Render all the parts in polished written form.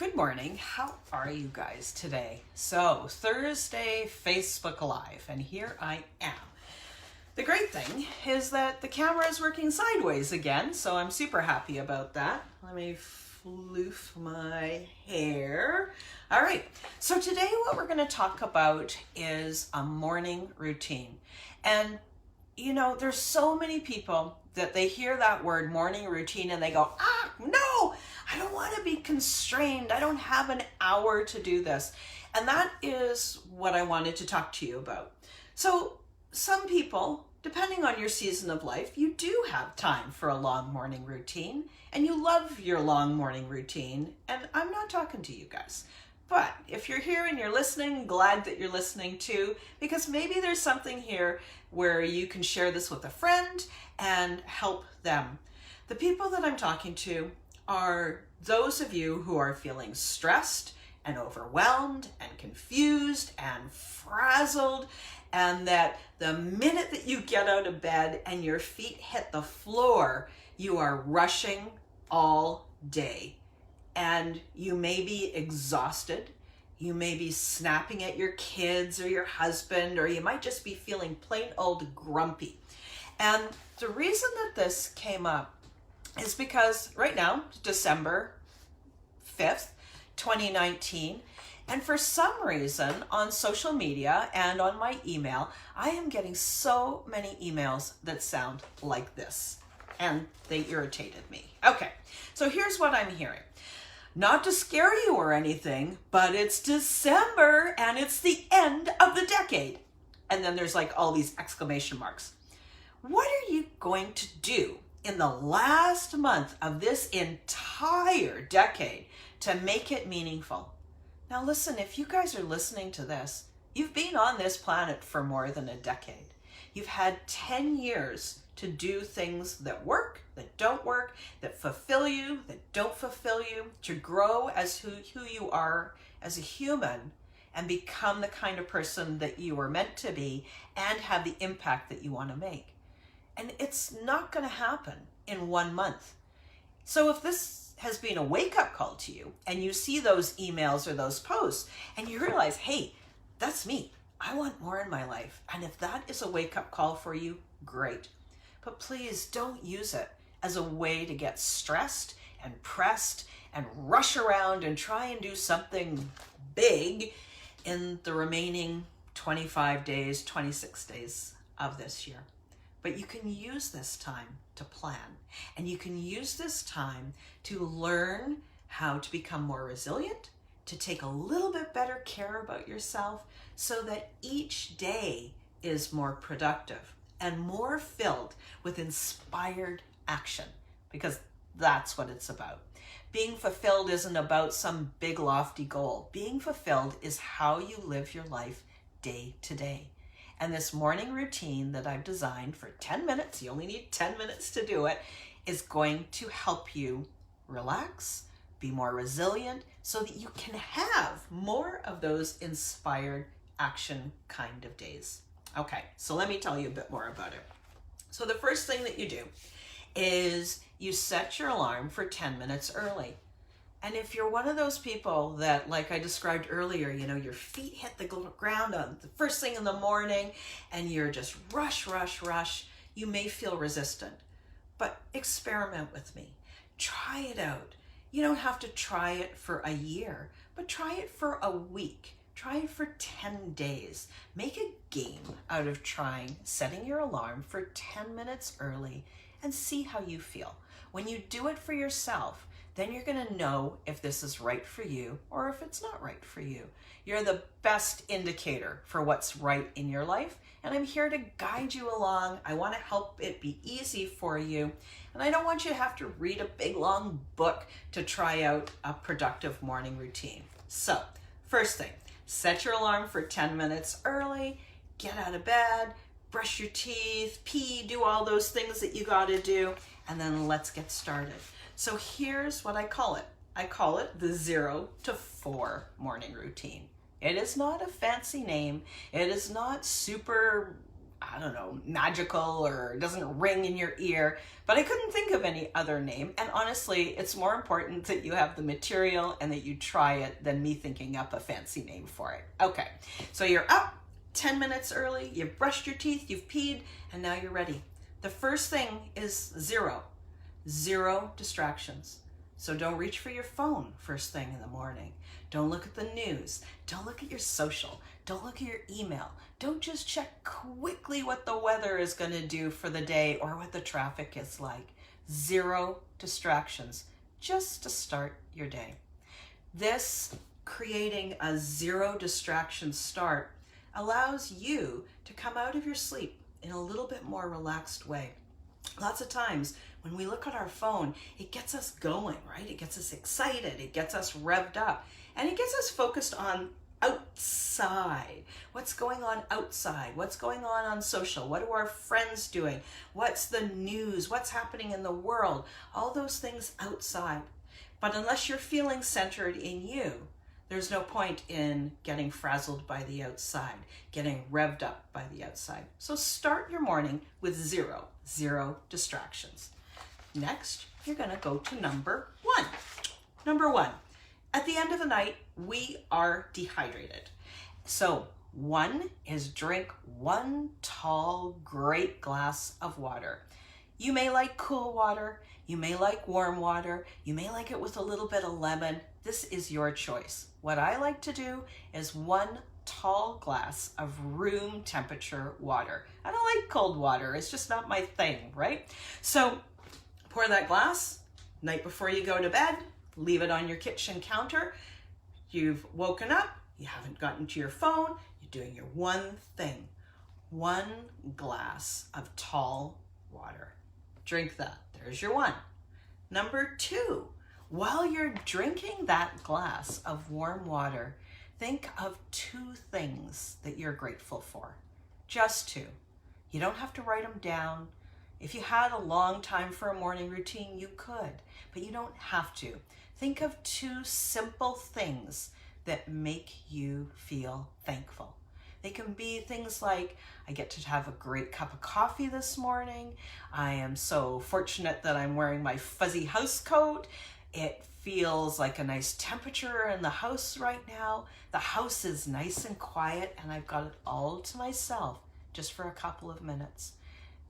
Good morning. How are you guys today? So, Thursday, Facebook Live, and here I am. The great thing is that the camera is working sideways again, so I'm super happy about that. Let me floof my hair. All right, so today what we're going to talk about is a morning routine. And, you know, there's so many people that they hear that word morning routine and they go, no, I don't want to be constrained. I don't have an hour to do this. And that is what I wanted to talk to you about. So some people, depending on your season of life, you do have time for a long morning routine and you love your long morning routine. And I'm not talking to you guys. But if you're here and you're listening, glad that you're listening too, because maybe there's something here where you can share this with a friend and help them. The people that I'm talking to are those of you who are feeling stressed and overwhelmed and confused and frazzled, and that the minute that you get out of bed and your feet hit the floor, you are rushing all day. And you may be exhausted, you may be snapping at your kids or your husband, or you might just be feeling plain old grumpy. And the reason that this came up is because right now, December 5th, 2019, and for some reason on social media and on my email, I am getting so many emails that sound like this, and they irritated me. Okay, so here's what I'm hearing. Not to scare you or anything, but it's December and it's the end of the decade. And then there's like all these exclamation marks. What are you going to do in the last month of this entire decade to make it meaningful? Now listen, if you guys are listening to this, you've been on this planet for more than a decade. You've had 10 years to do things that work, that don't work, that fulfill you, that don't fulfill you, to grow as who you are as a human and become the kind of person that you were meant to be and have the impact that you want to make. And it's not going to happen in 1 month. So if this has been a wake-up call to you and you see those emails or those posts and you realize, hey, that's me. I want more in my life. And if that is a wake-up call for you, great. But please don't use it as a way to get stressed and pressed and rush around and try and do something big in the remaining 25 days, 26 days of this year. But you can use this time to plan, and you can use this time to learn how to become more resilient, to take a little bit better care about yourself so that each day is more productive and more filled with inspired action, because that's what it's about. Being fulfilled isn't about some big lofty goal. Being fulfilled is how you live your life day to day. And this morning routine that I've designed for 10 minutes, you only need 10 minutes to do it, is going to help you relax, be more resilient, so that you can have more of those inspired action kind of days. Okay, so let me tell you a bit more about it. So the first thing that you do is you set your alarm for 10 minutes early. And if you're one of those people that, like I described earlier, you know, your feet hit the ground on the first thing in the morning and you're just rush, you may feel resistant. But experiment with me. Try it out. You don't have to try it for a year, but try it for a week. Try it for 10 days. Make a game out of setting your alarm for 10 minutes early and see how you feel. When you do it for yourself, then you're going to know if this is right for you or if it's not right for you. You're the best indicator for what's right in your life, and I'm here to guide you along. I want to help it be easy for you, and I don't want you to have to read a big long book to try out a productive morning routine. So, first thing, set your alarm for 10 minutes early, get out of bed, brush your teeth, pee, do all those things that you got to do, and then let's get started. So here's what I call it. I call it the 0 to 4 morning routine. It is not a fancy name. It is not super I don't know, magical or doesn't ring in your ear, but I couldn't think of any other name. And honestly, it's more important that you have the material and that you try it than me thinking up a fancy name for it. Okay, so you're up 10 minutes early, you've brushed your teeth, you've peed, and now you're ready. The first thing is zero distractions. So don't reach for your phone first thing in the morning. Don't look at the news. Don't look at your social. Don't look at your email. Don't just check quickly what the weather is going to do for the day or what the traffic is like. Zero distractions just to start your day. This creating a zero distraction start allows you to come out of your sleep in a little bit more relaxed way. Lots of times when we look at our phone, it gets us going, right? It gets us excited, it gets us revved up, and it gets us focused on outside. What's going on outside? What's going on social? What are our friends doing? What's the news? What's happening in the world? All those things outside. But unless you're feeling centered in you, there's no point in getting frazzled by the outside, getting revved up by the outside. So start your morning with zero distractions. Next, you're gonna go to number one. Number one, at the end of the night, we are dehydrated. So one is drink one tall, great glass of water. You may like cool water, you may like warm water, you may like it with a little bit of lemon. This is your choice. What I like to do is one tall glass of room temperature water. I don't like cold water. It's just not my thing, right? So pour that glass night before you go to bed, leave it on your kitchen counter. You've woken up, you haven't gotten to your phone, you're doing your one thing. One glass of tall water. Drink that. There's your one. Number two, while you're drinking that glass of warm water, think of two things that you're grateful for. Just two. You don't have to write them down. If you had a long time for a morning routine, you could, but you don't have to. Think of two simple things that make you feel thankful. They can be things like, I get to have a great cup of coffee this morning. I am so fortunate that I'm wearing my fuzzy house coat. It feels like a nice temperature in the house right now. The house is nice and quiet and I've got it all to myself just for a couple of minutes.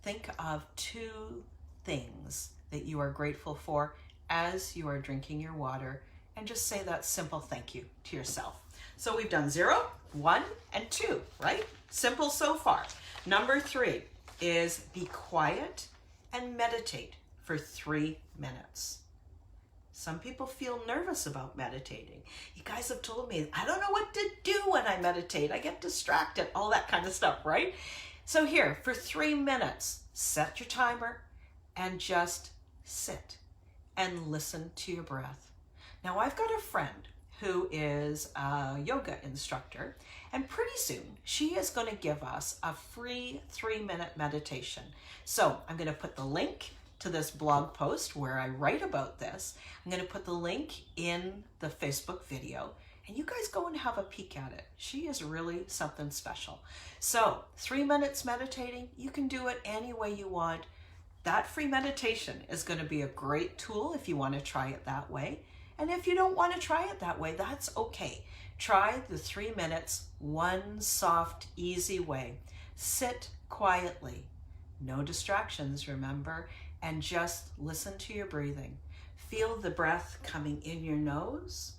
Think of two things that you are grateful for as you are drinking your water and just say that simple thank you to yourself. So we've done 0, 1, and 2, right? Simple so far. Number 3 is be quiet and meditate for 3 minutes. Some people feel nervous about meditating. You guys have told me, I don't know what to do when I meditate. I get distracted, all that kind of stuff, right? So here, for 3 minutes, set your timer and just sit and listen to your breath. Now, I've got a friend who is a yoga instructor, and pretty soon she is going to give us a free 3-minute meditation. So I'm going to put the link to this blog post where I write about this. I'm going to put the link in the Facebook video, and you guys go and have a peek at it. She is really something special. So 3 minutes meditating, you can do it any way you want. That free meditation is going to be a great tool if you want to try it that way. And if you don't want to try it that way, that's okay. Try the 3 minutes, one soft, easy way. Sit quietly, no distractions, remember, and just listen to your breathing. Feel the breath coming in your nose,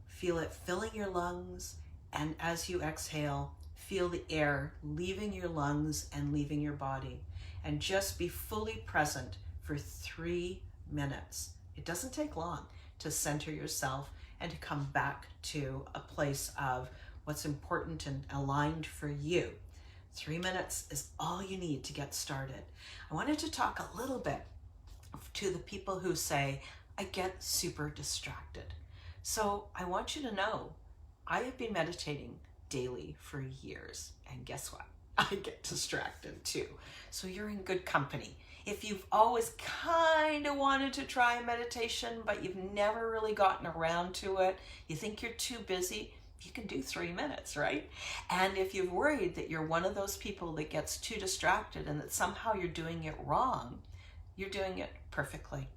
feel it filling your lungs, and as you exhale, feel the air leaving your lungs and leaving your body. And just be fully present for 3 minutes. It doesn't take long to center yourself and to come back to a place of what's important and aligned for you. 3 minutes is all you need to get started. I wanted to talk a little bit to the people who say, I get super distracted. So I want you to know, I have been meditating daily for years, and guess what? I get distracted too. So you're in good company. If you've always kind of wanted to try meditation, but you've never really gotten around to it, you think you're too busy, you can do 3 minutes, right? And if you've worried that you're one of those people that gets too distracted and that somehow you're doing it wrong, you're doing it perfectly.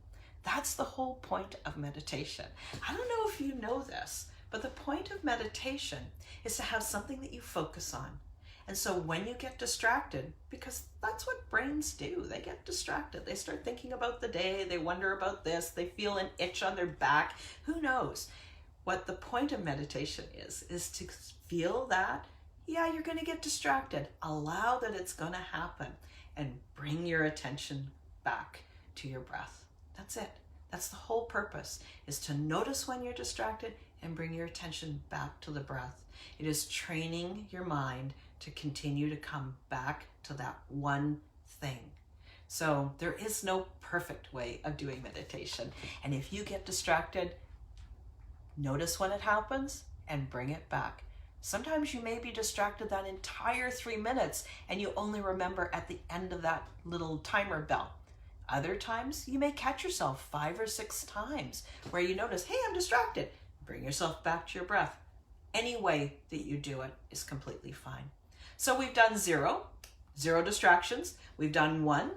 That's the whole point of meditation. I don't know if you know this, but the point of meditation is to have something that you focus on. And so when you get distracted, because that's what brains do, they get distracted. They start thinking about the day, they wonder about this, they feel an itch on their back, who knows? What the point of meditation is to feel that, yeah, you're going to get distracted. Allow that it's going to happen and bring your attention back to your breath. That's it. That's the whole purpose, is to notice when you're distracted and bring your attention back to the breath. It is training your mind to continue to come back to that one thing. So there is no perfect way of doing meditation. And if you get distracted, notice when it happens and bring it back. Sometimes you may be distracted that entire 3 minutes and you only remember at the end of that little timer bell. Other times you may catch yourself 5 or 6 times where you notice, hey, I'm distracted. Bring yourself back to your breath. Any way that you do it is completely fine. So we've done 0 distractions. We've done 1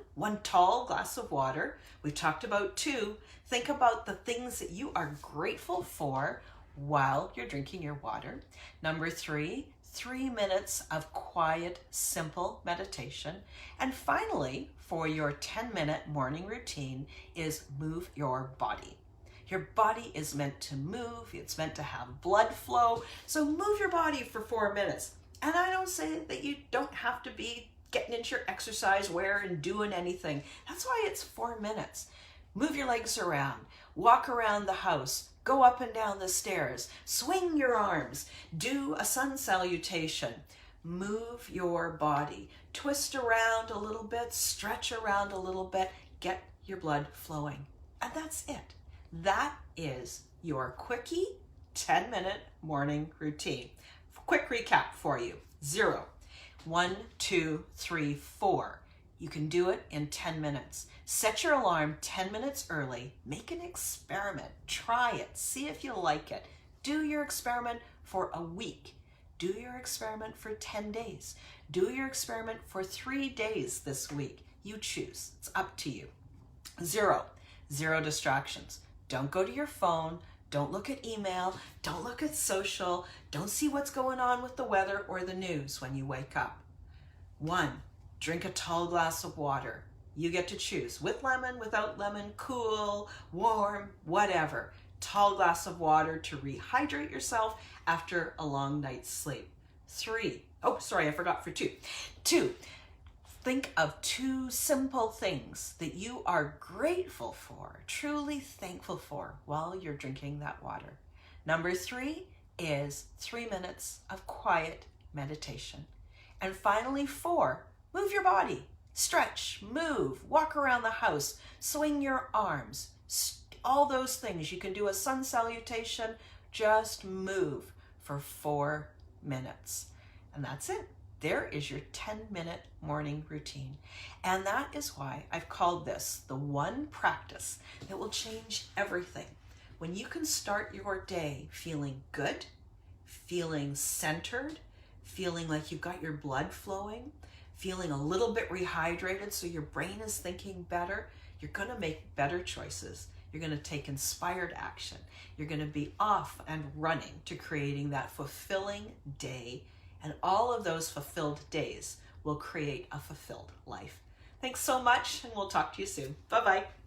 tall glass of water. We've talked about 2, think about the things that you are grateful for while you're drinking your water. Number 3 minutes of quiet, simple meditation. And finally, for your 10-minute morning routine is move your body. Your body is meant to move. It's meant to have blood flow. So move your body for 4 minutes. And I don't say that you don't have to be getting into your exercise wear and doing anything. That's why it's 4 minutes. Move your legs around, walk around the house, go up and down the stairs, swing your arms, do a sun salutation, move your body, twist around a little bit, stretch around a little bit, get your blood flowing. And that's it. That is your quickie 10-minute morning routine. Quick recap for you. 0, 1, 2, 3, 4. You can do it in 10 minutes. Set your alarm 10 minutes early. Make an experiment. Try it. See if you like it. Do your experiment for a week. Do your experiment for 10 days. Do your experiment for 3 days this week. You choose. It's up to you. 0 distractions. Don't go to your phone. Don't look at email. Don't look at social. Don't see what's going on with the weather or the news when you wake up. 1, drink a tall glass of water. You get to choose, with lemon, without lemon, cool, warm, whatever. Tall glass of water to rehydrate yourself after a long night's sleep. 3, I forgot for 2. 2, think of 2 simple things that you are grateful for, truly thankful for while you're drinking that water. Number 3 is 3 minutes of quiet meditation. And finally 4, move your body. Stretch, move, walk around the house, swing your arms, all those things. You can do a sun salutation, just move for 4 minutes. And that's it. There is your 10-minute morning routine. And that is why I've called this the one practice that will change everything. When you can start your day feeling good, feeling centered, feeling like you've got your blood flowing, feeling a little bit rehydrated so your brain is thinking better, you're going to make better choices. You're going to take inspired action. You're going to be off and running to creating that fulfilling day. And all of those fulfilled days will create a fulfilled life. Thanks so much, and we'll talk to you soon. Bye-bye.